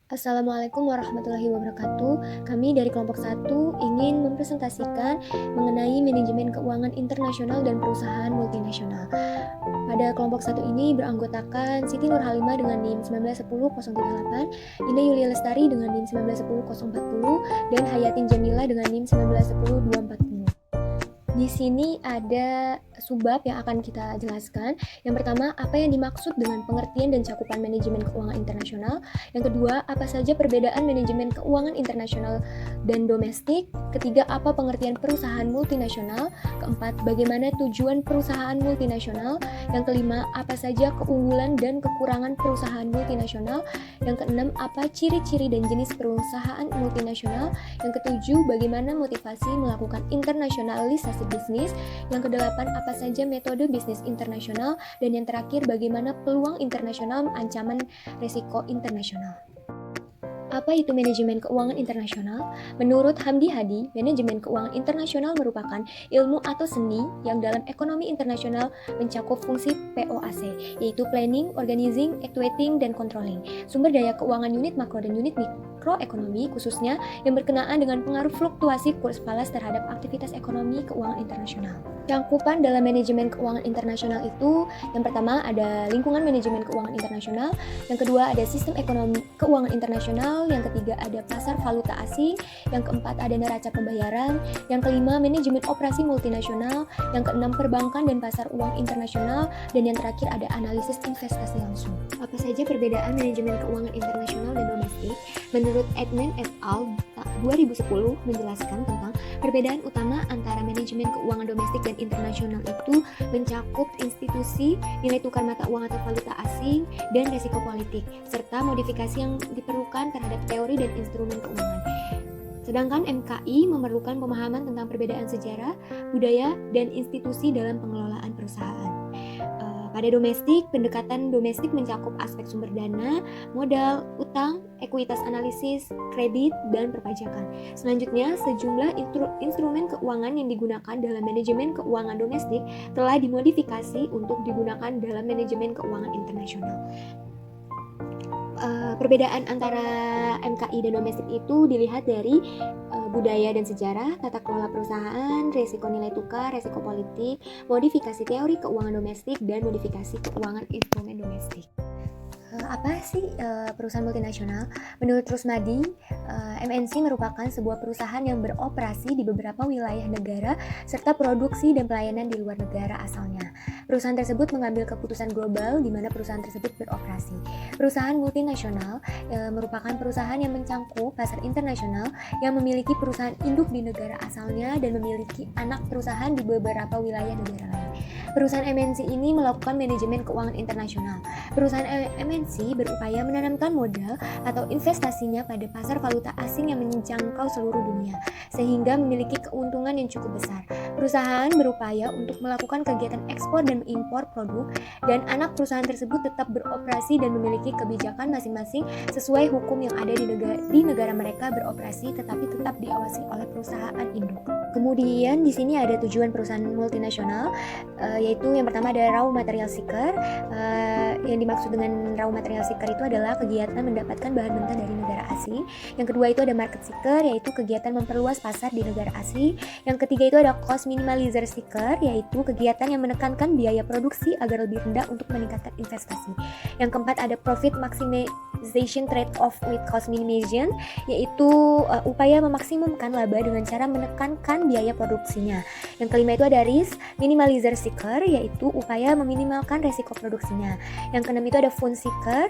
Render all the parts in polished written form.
Assalamualaikum warahmatullahi wabarakatuh. Kami dari kelompok satu ingin mempresentasikan mengenai manajemen keuangan internasional dan perusahaan multinasional. Pada kelompok satu ini beranggotakan Siti Nurhalimah dengan NIM 1910038, Ina Yulia Lestari dengan NIM 1910040, dan Hayatin Jamila dengan NIM 1910240. Di sini ada subbab yang akan kita jelaskan. Yang pertama, apa yang dimaksud dengan pengertian dan cakupan manajemen keuangan internasional. Yang kedua, apa saja perbedaan manajemen keuangan internasional dan domestik. Ketiga, apa pengertian perusahaan multinasional. Keempat, bagaimana tujuan perusahaan multinasional. Yang kelima, apa saja keunggulan dan kekurangan perusahaan multinasional. Yang keenam, apa ciri-ciri dan jenis perusahaan multinasional. Yang ketujuh, bagaimana motivasi melakukan internasionalisasi bisnis. Yang kedelapan, apa saja metode bisnis internasional. Dan yang terakhir, bagaimana peluang internasional, ancaman resiko internasional. Apa itu manajemen keuangan internasional? Menurut Hamdi Hadi, manajemen keuangan internasional merupakan ilmu atau seni yang dalam ekonomi internasional mencakup fungsi POAC, yaitu planning, organizing, actuating, dan controlling. Sumber daya keuangan unit makro dan unit mikroekonomi khususnya yang berkenaan dengan pengaruh fluktuasi kurs falas terhadap aktivitas ekonomi keuangan internasional. Cakupan dalam manajemen keuangan internasional itu, yang pertama ada lingkungan manajemen keuangan internasional, yang kedua ada sistem ekonomi keuangan internasional, yang ketiga ada pasar valuta asing, yang keempat ada neraca pembayaran, yang kelima manajemen operasi multinasional, yang keenam perbankan dan pasar uang internasional, dan yang terakhir ada analisis investasi langsung. Apa saja perbedaan manajemen keuangan internasional dan domestik? Menurut Edman et al. 2010 menjelaskan tentang perbedaan utama antara manajemen keuangan domestik dan internasional itu mencakup institusi, nilai tukar mata uang atau valuta asing, dan resiko politik, serta modifikasi yang diperlukan terhadap teori dan instrumen keuangan. Sedangkan MKI memerlukan pemahaman tentang perbedaan sejarah, budaya, dan institusi dalam pengelolaan perusahaan. Pada domestik, pendekatan domestik mencakup aspek sumber dana, modal, utang, ekuitas analisis, kredit, dan perpajakan. Selanjutnya, sejumlah instrumen keuangan yang digunakan dalam manajemen keuangan domestik telah dimodifikasi untuk digunakan dalam manajemen keuangan internasional. Perbedaan antara MKI dan domestik itu dilihat dari budaya dan sejarah, tata kelola perusahaan, resiko nilai tukar, resiko politik, modifikasi teori keuangan domestik, dan modifikasi keuangan instrumen domestik. Apa sih perusahaan multinasional? Menurut Rusmadi, MNC merupakan sebuah perusahaan yang beroperasi di beberapa wilayah negara serta produksi dan pelayanan di luar negara asalnya. Perusahaan tersebut mengambil keputusan global di mana perusahaan tersebut beroperasi. Perusahaan multinasional merupakan perusahaan yang mencangkup pasar internasional yang memiliki perusahaan induk di negara asalnya dan memiliki anak perusahaan di beberapa wilayah negara lain. Perusahaan MNC ini melakukan manajemen keuangan internasional. Perusahaan MNC berupaya menanamkan modal atau investasinya pada pasar valuta asing yang menjangkau seluruh dunia, sehingga memiliki keuntungan yang cukup besar. Perusahaan berupaya untuk melakukan kegiatan ekspor dan impor produk, dan anak perusahaan tersebut tetap beroperasi dan memiliki kebijakan masing-masing sesuai hukum yang ada di negara mereka beroperasi, tetapi tetap diawasi oleh perusahaan induk. Kemudian di sini ada tujuan perusahaan multinasional, yaitu yang pertama ada raw material seeker. Yang dimaksud dengan raw material seeker itu adalah kegiatan mendapatkan bahan mentah dari negara asing. Yang kedua itu ada market seeker, yaitu kegiatan memperluas pasar di negara asing. Yang ketiga itu ada cost minimalizer seeker, yaitu kegiatan yang menekankan biaya produksi agar lebih rendah untuk meningkatkan investasi. Yang keempat ada profit maximization trade-off with cost minimization, yaitu upaya memaksimumkan laba dengan cara menekankan biaya produksinya. Yang kelima itu ada risk minimalizer seeker, yaitu upaya meminimalkan resiko produksinya. Yang keenam itu ada fund seeker,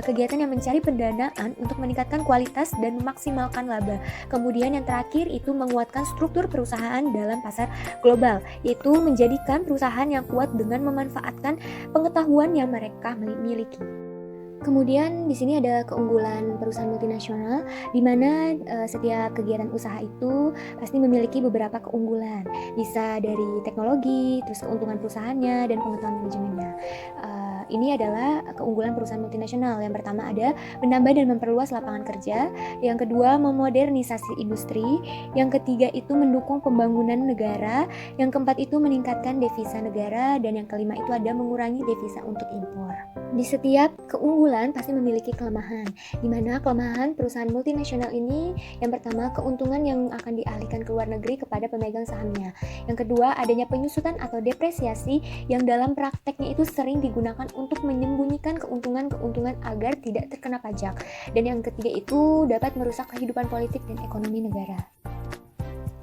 kegiatan yang mencari pendanaan untuk meningkatkan kualitas dan memaksimalkan laba. Kemudian yang terakhir itu menguatkan struktur perusahaan dalam pasar global, yaitu menjadikan perusahaan yang kuat dengan memanfaatkan pengetahuan yang mereka miliki. Kemudian di sini ada keunggulan perusahaan multinasional, di mana setiap kegiatan usaha itu pasti memiliki beberapa keunggulan. Bisa dari teknologi, terus keuntungan perusahaannya, dan pengetahuan manajemennya. Ini adalah keunggulan perusahaan multinasional. Yang pertama ada menambah dan memperluas lapangan kerja. Yang kedua memodernisasi industri. Yang ketiga itu mendukung pembangunan negara. Yang keempat itu meningkatkan devisa negara. Dan yang kelima itu ada mengurangi devisa untuk impor. Di setiap keunggulan pasti memiliki kelemahan, di mana kelemahan perusahaan multinasional ini yang pertama keuntungan yang akan dialihkan ke luar negeri kepada pemegang sahamnya. Yang kedua adanya penyusutan atau depresiasi yang dalam prakteknya itu sering digunakan untuk menyembunyikan keuntungan-keuntungan agar tidak terkena pajak. Dan yang ketiga itu dapat merusak kehidupan politik dan ekonomi negara.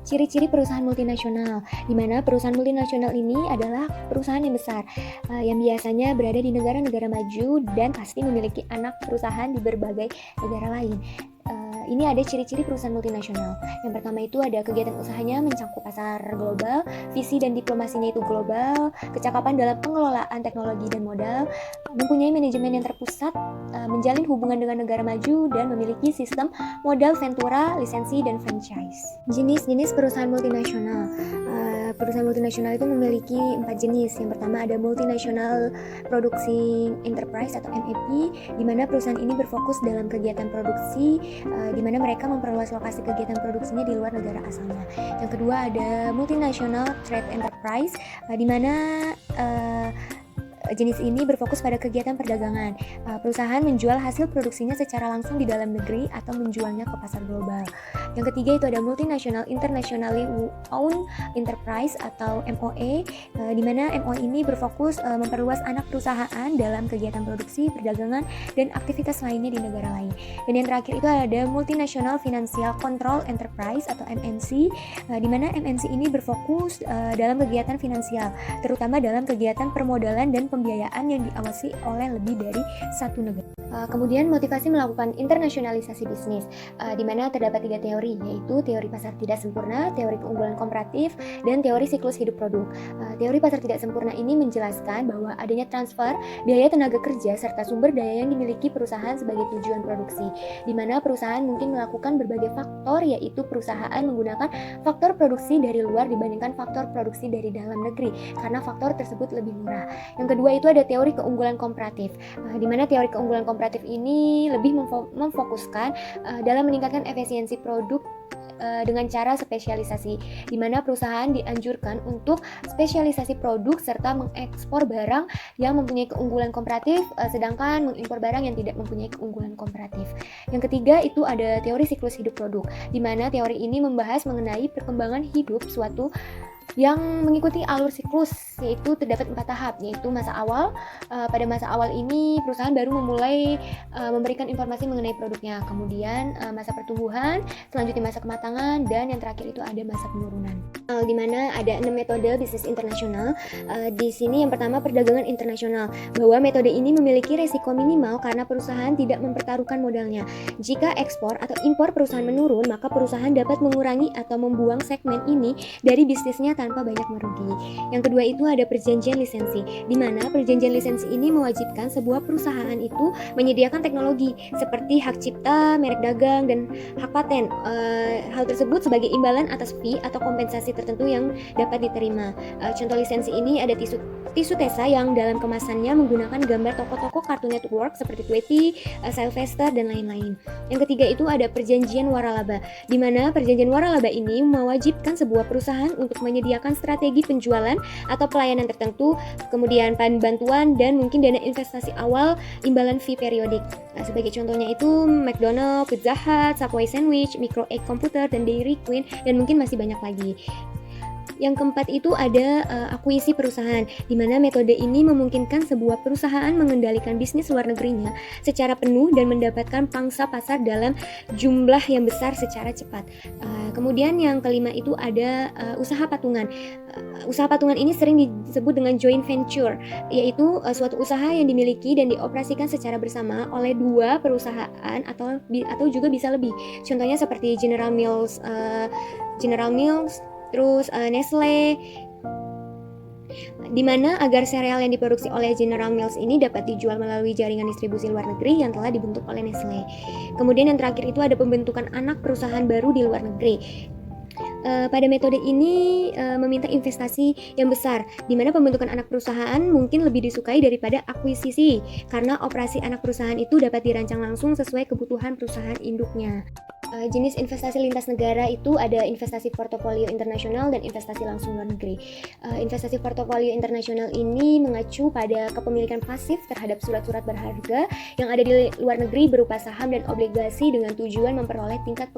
Ciri-ciri perusahaan multinasional, di mana perusahaan multinasional ini adalah perusahaan yang besar, yang biasanya berada di negara-negara maju dan pasti memiliki anak perusahaan di berbagai negara lain. Ini ada ciri-ciri perusahaan multinasional. Yang pertama itu ada kegiatan usahanya mencakup pasar global, visi dan diplomasinya itu global, kecakapan dalam pengelolaan teknologi dan modal, mempunyai manajemen yang terpusat, menjalin hubungan dengan negara maju, dan memiliki sistem modal ventura, lisensi, dan franchise. Jenis-jenis perusahaan multinasional. Perusahaan multinasional itu memiliki 4 jenis. Yang pertama ada multinational producing enterprise atau MAP, di mana perusahaan ini berfokus dalam kegiatan produksi, di mana mereka memperluas lokasi kegiatan produksinya di luar negara asalnya. Yang kedua ada multinational trade enterprise, di mana jenis ini berfokus pada kegiatan perdagangan. Perusahaan menjual hasil produksinya secara langsung di dalam negeri atau menjualnya ke pasar global. Yang ketiga itu ada multinational internationally owned enterprise atau MOE, di mana MOE ini berfokus memperluas anak perusahaan dalam kegiatan produksi, perdagangan, dan aktivitas lainnya di negara lain. Dan yang terakhir itu ada multinational financial control enterprise atau MNC, di mana MNC ini berfokus dalam kegiatan finansial, terutama dalam kegiatan permodalan dan pembiayaan yang diawasi oleh lebih dari satu negara. Kemudian motivasi melakukan internasionalisasi bisnis, di mana terdapat 3 teori, yaitu teori pasar tidak sempurna, teori keunggulan komparatif, dan teori siklus hidup produk. Teori pasar tidak sempurna ini menjelaskan bahwa adanya transfer biaya tenaga kerja serta sumber daya yang dimiliki perusahaan sebagai tujuan produksi, di mana perusahaan mungkin melakukan berbagai faktor, yaitu perusahaan menggunakan faktor produksi dari luar dibandingkan faktor produksi dari dalam negeri, karena faktor tersebut lebih murah. Yang kedua itu ada teori keunggulan komparatif, di mana teori keunggulan komparatif ini lebih memfokuskan dalam meningkatkan efisiensi produk dengan cara spesialisasi, di mana perusahaan dianjurkan untuk spesialisasi produk serta mengekspor barang yang mempunyai keunggulan komparatif, sedangkan mengimpor barang yang tidak mempunyai keunggulan komparatif. Yang ketiga itu ada teori siklus hidup produk, di mana teori ini membahas mengenai perkembangan hidup suatu yang mengikuti alur siklus, yaitu terdapat 4 tahap, yaitu masa awal. Pada masa awal ini perusahaan baru memulai memberikan informasi mengenai produknya, kemudian masa pertumbuhan, selanjutnya masa kematangan, dan yang terakhir itu ada masa penurunan. Di mana ada 6 metode bisnis internasional. Di sini yang pertama perdagangan internasional, bahwa metode ini memiliki resiko minimal karena perusahaan tidak mempertaruhkan modalnya. Jika ekspor atau impor perusahaan menurun, maka perusahaan dapat mengurangi atau membuang segmen ini dari bisnisnya tanpa banyak merugi. Yang kedua itu ada perjanjian lisensi, di mana perjanjian lisensi ini mewajibkan sebuah perusahaan itu menyediakan teknologi seperti hak cipta, merek dagang, dan hak paten. Hal tersebut sebagai imbalan atas fee atau kompensasi tertentu yang dapat diterima. Contoh lisensi ini ada tisu Tesa yang dalam kemasannya menggunakan gambar tokoh-tokoh Cartoon Network seperti Tweety, Sylvester, dan lain-lain. Yang ketiga itu ada perjanjian waralaba, di mana perjanjian waralaba ini mewajibkan sebuah perusahaan untuk menyediakan strategi penjualan atau pelayanan tertentu, kemudian bantuan dan mungkin dana investasi awal, imbalan fee periodik. Sebagai contohnya itu McDonald's, Pizza Hut, Subway Sandwich, Micro Egg Computer, dan Dairy Queen, dan mungkin masih banyak lagi. Yang keempat itu ada akuisisi perusahaan, di mana metode ini memungkinkan sebuah perusahaan mengendalikan bisnis luar negerinya secara penuh dan mendapatkan pangsa pasar dalam jumlah yang besar secara cepat. Kemudian yang kelima itu ada usaha patungan. Usaha patungan ini sering disebut dengan joint venture, yaitu suatu usaha yang dimiliki dan dioperasikan secara bersama oleh 2 perusahaan atau juga bisa lebih. Contohnya seperti General Mills, terus Nestle, di mana agar sereal yang diproduksi oleh General Mills ini dapat dijual melalui jaringan distribusi luar negeri yang telah dibentuk oleh Nestle. Kemudian yang terakhir itu ada pembentukan anak perusahaan baru di luar negeri. Pada metode ini meminta investasi yang besar, di mana pembentukan anak perusahaan mungkin lebih disukai daripada akuisisi, karena operasi anak perusahaan itu dapat dirancang langsung sesuai kebutuhan perusahaan induknya. Jenis investasi lintas negara itu ada investasi portofolio internasional dan investasi langsung luar negeri. Investasi portofolio internasional ini mengacu pada kepemilikan pasif terhadap surat-surat berharga yang ada di luar negeri berupa saham dan obligasi dengan tujuan memperoleh tingkat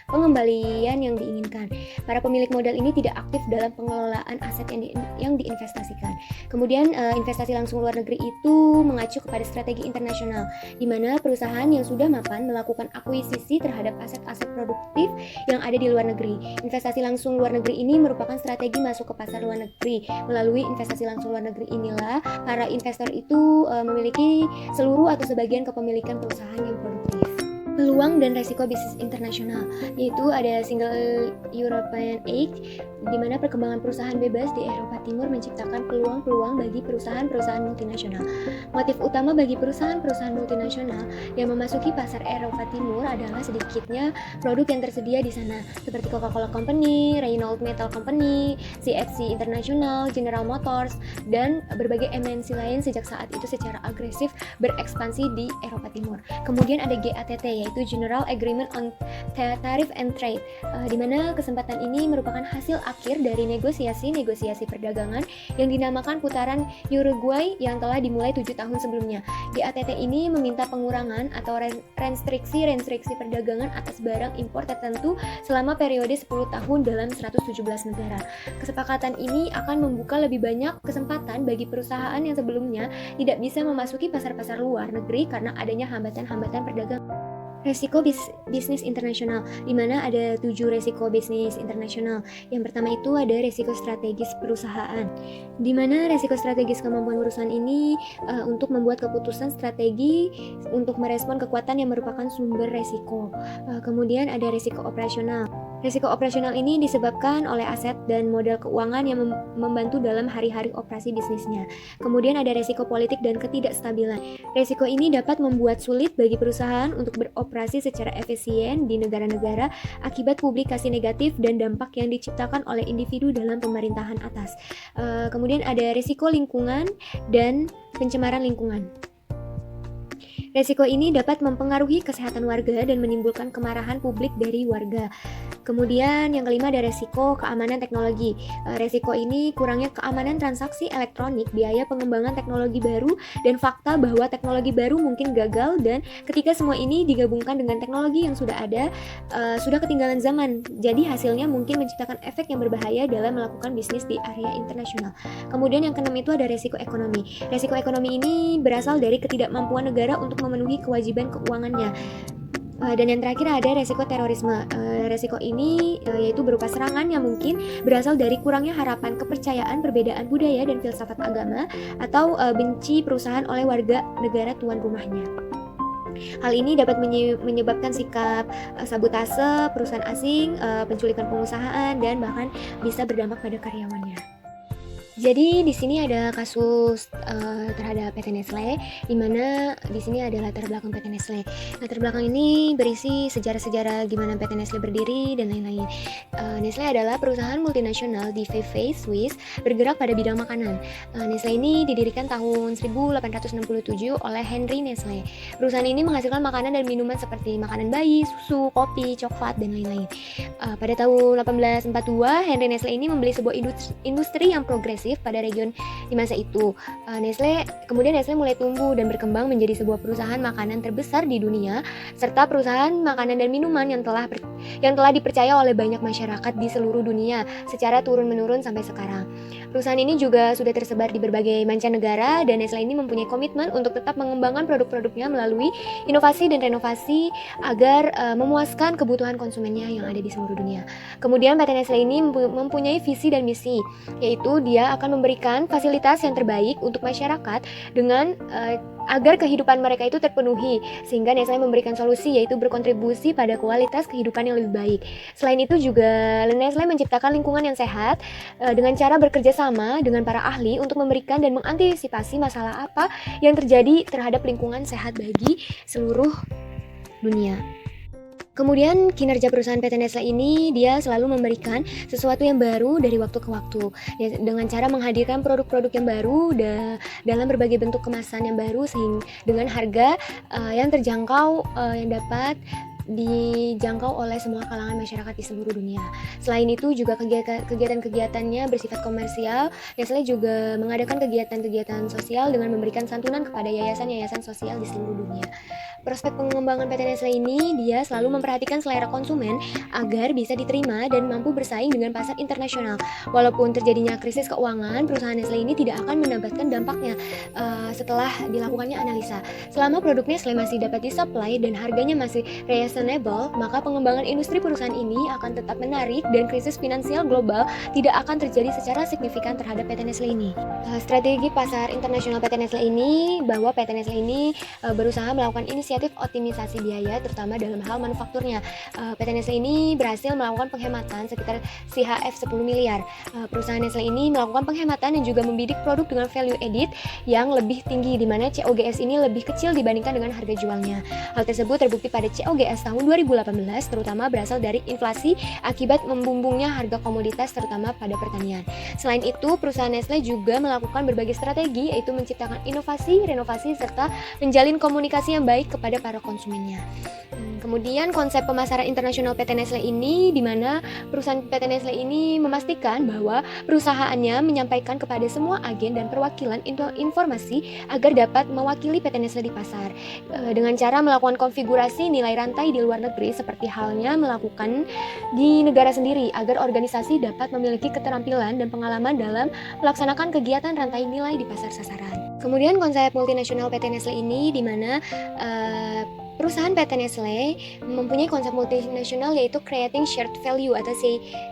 pengembalian yang diinginkan. Para pemilik modal ini tidak aktif dalam pengelolaan aset yang diinvestasikan. Kemudian investasi langsung luar negeri itu mengacu kepada strategi internasional, di mana perusahaan yang sudah mapan melakukan akuisisi terhadap aset-aset produktif yang ada di luar negeri. Investasi langsung luar negeri ini merupakan strategi masuk ke pasar luar negeri. Melalui investasi langsung luar negeri inilah para investor itu memiliki seluruh atau sebagian kepemilikan perusahaan yang produktif. Peluang dan resiko bisnis internasional, yaitu ada Single European Act, di mana perkembangan perusahaan bebas di Eropa Timur menciptakan peluang-peluang bagi perusahaan-perusahaan multinasional. Motif utama bagi perusahaan-perusahaan multinasional yang memasuki pasar Eropa Timur adalah sedikitnya produk yang tersedia di sana, seperti Coca-Cola Company, Reynolds Metal Company, CFC International, General Motors, dan berbagai MNC lain sejak saat itu secara agresif berekspansi di Eropa Timur. Kemudian ada GATT, yaitu General Agreement on Tariff and Trade, di mana kesempatan ini merupakan hasil akhir dari negosiasi perdagangan yang dinamakan putaran Uruguay yang telah dimulai 7 tahun sebelumnya. GATT ini meminta pengurangan atau restriksi perdagangan atas barang impor tertentu selama periode 10 tahun dalam 117 negara. Kesepakatan ini akan membuka lebih banyak kesempatan bagi perusahaan yang sebelumnya tidak bisa memasuki pasar-pasar luar negeri karena adanya hambatan-hambatan perdagangan. Resiko bisnis internasional, di mana ada 7 resiko bisnis internasional. Yang pertama itu ada resiko strategis perusahaan, di mana resiko strategis kemampuan perusahaan ini untuk membuat keputusan strategi untuk merespon kekuatan yang merupakan sumber resiko. Kemudian ada resiko operasional. Risiko operasional ini disebabkan oleh aset dan modal keuangan yang membantu dalam hari-hari operasi bisnisnya. Kemudian ada risiko politik dan ketidakstabilan. Risiko ini dapat membuat sulit bagi perusahaan untuk beroperasi secara efisien di negara-negara akibat publikasi negatif dan dampak yang diciptakan oleh individu dalam pemerintahan atas. Kemudian ada risiko lingkungan dan pencemaran lingkungan. Resiko ini dapat mempengaruhi kesehatan warga dan menimbulkan kemarahan publik dari warga. Kemudian yang kelima ada resiko keamanan teknologi. Resiko ini kurangnya keamanan transaksi elektronik, biaya pengembangan teknologi baru, dan fakta bahwa teknologi baru mungkin gagal, dan ketika semua ini digabungkan dengan teknologi yang sudah ada, sudah ketinggalan zaman. Jadi hasilnya mungkin menciptakan efek yang berbahaya dalam melakukan bisnis di area internasional. Kemudian yang keenam itu ada resiko ekonomi. Resiko ekonomi ini berasal dari ketidakmampuan negara untuk memenuhi kewajiban keuangannya. Dan yang terakhir ada resiko terorisme. Resiko ini yaitu berupa serangan yang mungkin berasal dari kurangnya harapan, kepercayaan, perbedaan budaya dan filsafat agama, atau benci perusahaan oleh warga negara tuan rumahnya. Hal ini dapat menyebabkan sikap sabotase perusahaan asing, penculikan pengusahaan, dan bahkan bisa berdampak pada karyawannya. Jadi di sini ada kasus terhadap PT Nestle, di mana di sini ada latar belakang PT Nestle. Latar belakang ini berisi sejarah-sejarah gimana PT Nestle berdiri dan lain-lain. Nestle adalah perusahaan multinasional di Vevey, Swiss, bergerak pada bidang makanan. Nestle ini didirikan tahun 1867 oleh Henry Nestle. Perusahaan ini menghasilkan makanan dan minuman seperti makanan bayi, susu, kopi, coklat, dan lain-lain. Pada tahun 1842, Henry Nestle ini membeli sebuah industri yang progresif pada region di masa itu. Kemudian Nestle mulai tumbuh dan berkembang menjadi sebuah perusahaan makanan terbesar di dunia, serta perusahaan makanan dan minuman yang telah dipercaya oleh banyak masyarakat di seluruh dunia secara turun-menurun sampai sekarang. Perusahaan ini juga sudah tersebar di berbagai mancanegara, dan Nestle ini mempunyai komitmen untuk tetap mengembangkan produk-produknya melalui inovasi dan renovasi agar memuaskan kebutuhan konsumennya yang ada di seluruh dunia. Kemudian PT Nestle ini mempunyai visi dan misi, yaitu dia akan memberikan fasilitas yang terbaik untuk masyarakat dengan agar kehidupan mereka itu terpenuhi, sehingga Nestle memberikan solusi, yaitu berkontribusi pada kualitas kehidupan yang lebih baik. Selain itu juga Nestle menciptakan lingkungan yang sehat dengan cara bekerja sama dengan para ahli untuk memberikan dan mengantisipasi masalah apa yang terjadi terhadap lingkungan sehat bagi seluruh dunia. Kemudian kinerja perusahaan PT Nestle ini dia selalu memberikan sesuatu yang baru dari waktu ke waktu, dengan cara menghadirkan produk-produk yang baru dalam berbagai bentuk kemasan yang baru, sehingga dengan harga yang terjangkau yang dapat dijangkau oleh semua kalangan masyarakat di seluruh dunia. Selain itu juga kegiatan-kegiatannya bersifat komersial. Nestle juga mengadakan kegiatan-kegiatan sosial dengan memberikan santunan kepada yayasan-yayasan sosial di seluruh dunia. Prospek pengembangan PT Nestle ini, dia selalu memperhatikan selera konsumen agar bisa diterima dan mampu bersaing dengan pasar internasional. Walaupun terjadinya krisis keuangan, perusahaan Nestle ini tidak akan mendapatkan dampaknya setelah dilakukannya analisa. Selama produk Nestle masih dapat disuplai dan harganya masih reasonable, maka pengembangan industri perusahaan ini akan tetap menarik dan krisis finansial global tidak akan terjadi secara signifikan terhadap PT Nestle ini. Strategi pasar internasional PT Nestle ini, bahwa PT Nestle ini berusaha melakukan inisiatif optimisasi biaya terutama dalam hal manufakturnya. PT Nestle ini berhasil melakukan penghematan sekitar CHF 10 miliar. Perusahaan Nestle ini melakukan penghematan dan juga membidik produk dengan value added yang lebih tinggi, di mana COGS ini lebih kecil dibandingkan dengan harga jualnya. Hal tersebut terbukti pada COGS tahun 2018, terutama berasal dari inflasi akibat membumbungnya harga komoditas terutama pada pertanian. Selain itu, perusahaan Nestle juga melakukan berbagai strategi, yaitu menciptakan inovasi, renovasi, serta menjalin komunikasi yang baik kepada para konsumennya. Kemudian konsep pemasaran internasional PT Nestle ini, di mana perusahaan PT Nestle ini memastikan bahwa perusahaannya menyampaikan kepada semua agen dan perwakilan informasi agar dapat mewakili PT Nestle di pasar, dengan cara melakukan konfigurasi nilai rantai di luar negeri seperti halnya melakukan di negara sendiri, agar organisasi dapat memiliki keterampilan dan pengalaman dalam melaksanakan kegiatan rantai nilai di pasar sasaran. Kemudian konsep multinasional PT Nestle ini, di mana perusahaan PT Nestle mempunyai konsep multinasional, yaitu Creating Shared Value atau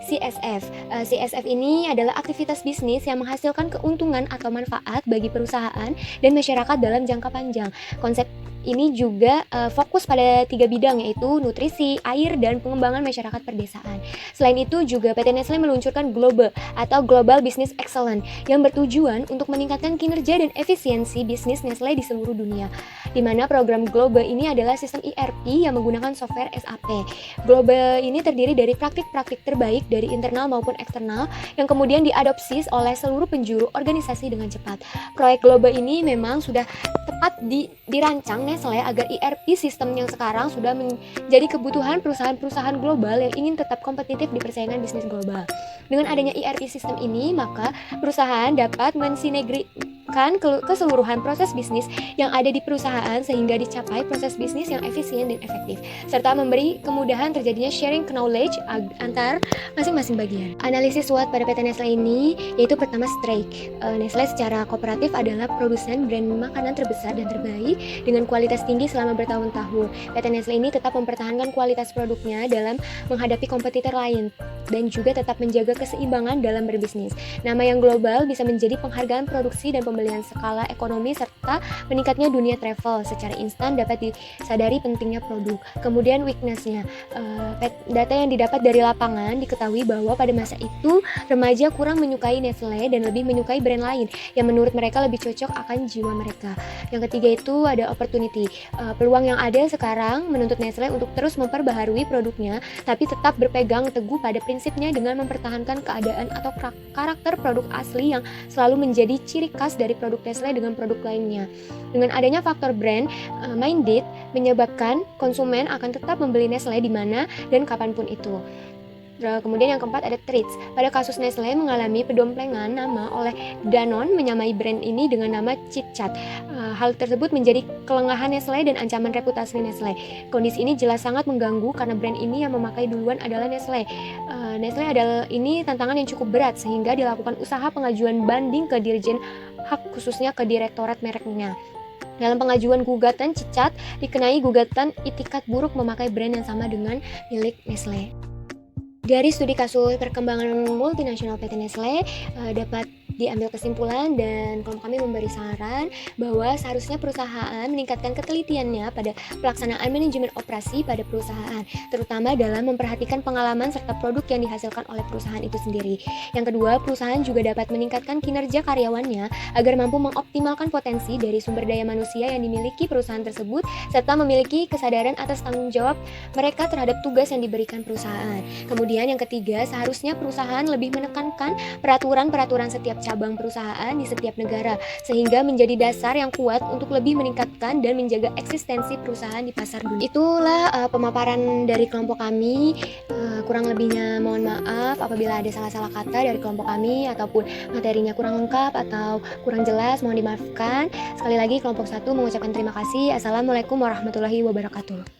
CSF. CSF ini adalah aktivitas bisnis yang menghasilkan keuntungan atau manfaat bagi perusahaan dan masyarakat dalam jangka panjang. Konsep ini juga fokus pada 3 bidang, yaitu nutrisi, air, dan pengembangan masyarakat perdesaan. Selain itu juga PT Nestle meluncurkan Global atau Global Business Excellence yang bertujuan untuk meningkatkan kinerja dan efisiensi bisnis Nestle di seluruh dunia, di mana program Global ini adalah sistem ERP yang menggunakan software SAP. Global ini terdiri dari praktik-praktik terbaik dari internal maupun eksternal yang kemudian diadopsi oleh seluruh penjuru organisasi dengan cepat. Proyek Global ini memang sudah tepat dirancang Nestle agar ERP sistem yang sekarang sudah menjadi kebutuhan perusahaan-perusahaan global yang ingin tetap kompetitif di persaingan bisnis global. Dengan adanya ERP sistem ini, maka perusahaan dapat mensinergikan keseluruhan proses bisnis yang ada di perusahaan sehingga dicapai proses bisnis yang efisien dan efektif, serta memberi kemudahan terjadinya sharing knowledge antar masing-masing bagian. Analisis SWOT pada PT Nestle ini, yaitu pertama strike. Nestle secara kooperatif adalah produsen brand makanan terbesar dan terbaik dengan kualitas tinggi selama bertahun-tahun. PT Nestle ini tetap mempertahankan kualitas produknya dalam menghadapi kompetitor lain dan juga tetap menjaga keseimbangan dalam berbisnis. Nama yang global bisa menjadi penghargaan produksi dan pembelian skala ekonomi serta meningkatnya dunia travel. Secara instan dapat disadari pentingnya produk. Kemudian weakness-nya, data yang didapat dari lapangan diketahui bahwa pada masa itu remaja kurang menyukai Nestle dan lebih menyukai brand lain yang menurut mereka lebih cocok akan jiwa mereka. Yang ketiga itu ada opportunity. Peluang yang ada sekarang menuntut Nestle untuk terus memperbaharui produknya, tapi tetap berpegang teguh pada prinsipnya dengan mempertahankan keadaan atau karakter produk asli yang selalu menjadi ciri khas dari produk Nestle dengan produk lainnya. Dengan adanya faktor brand minded menyebabkan konsumen akan tetap membeli Nestle di mana dan kapanpun itu. Kemudian yang keempat ada traits. Pada kasus Nestle mengalami pedomplengan nama oleh Danone menyamai brand ini dengan nama KitKat. Hal tersebut menjadi kelengahan Nestle dan ancaman reputasi Nestle. Kondisi ini jelas sangat mengganggu karena brand ini yang memakai duluan adalah Nestle. Nestle adalah ini tantangan yang cukup berat sehingga dilakukan usaha pengajuan banding ke Dirjen Hak khususnya ke Direktorat mereknya. Dalam pengajuan gugatan, KitKat dikenai gugatan itikat buruk memakai brand yang sama dengan milik Nestle. Dari studi kasus perkembangan multinasional PT Nestle dapat diambil kesimpulan dan kelompok kami memberi saran bahwa seharusnya perusahaan meningkatkan ketelitiannya pada pelaksanaan manajemen operasi pada perusahaan, terutama dalam memperhatikan pengalaman serta produk yang dihasilkan oleh perusahaan itu sendiri. Yang kedua, perusahaan juga dapat meningkatkan kinerja karyawannya agar mampu mengoptimalkan potensi dari sumber daya manusia yang dimiliki perusahaan tersebut serta memiliki kesadaran atas tanggung jawab mereka terhadap tugas yang diberikan perusahaan. Kemudian yang ketiga, seharusnya perusahaan lebih menekankan peraturan-peraturan setiap cabang perusahaan di setiap negara, sehingga menjadi dasar yang kuat untuk lebih meningkatkan dan menjaga eksistensi perusahaan di pasar dunia. Itulah pemaparan dari kelompok kami. Kurang lebihnya mohon maaf apabila ada salah-salah kata dari kelompok kami ataupun materinya kurang lengkap atau kurang jelas, mohon dimaafkan. Sekali lagi kelompok 1 mengucapkan terima kasih. Assalamualaikum warahmatullahi wabarakatuh.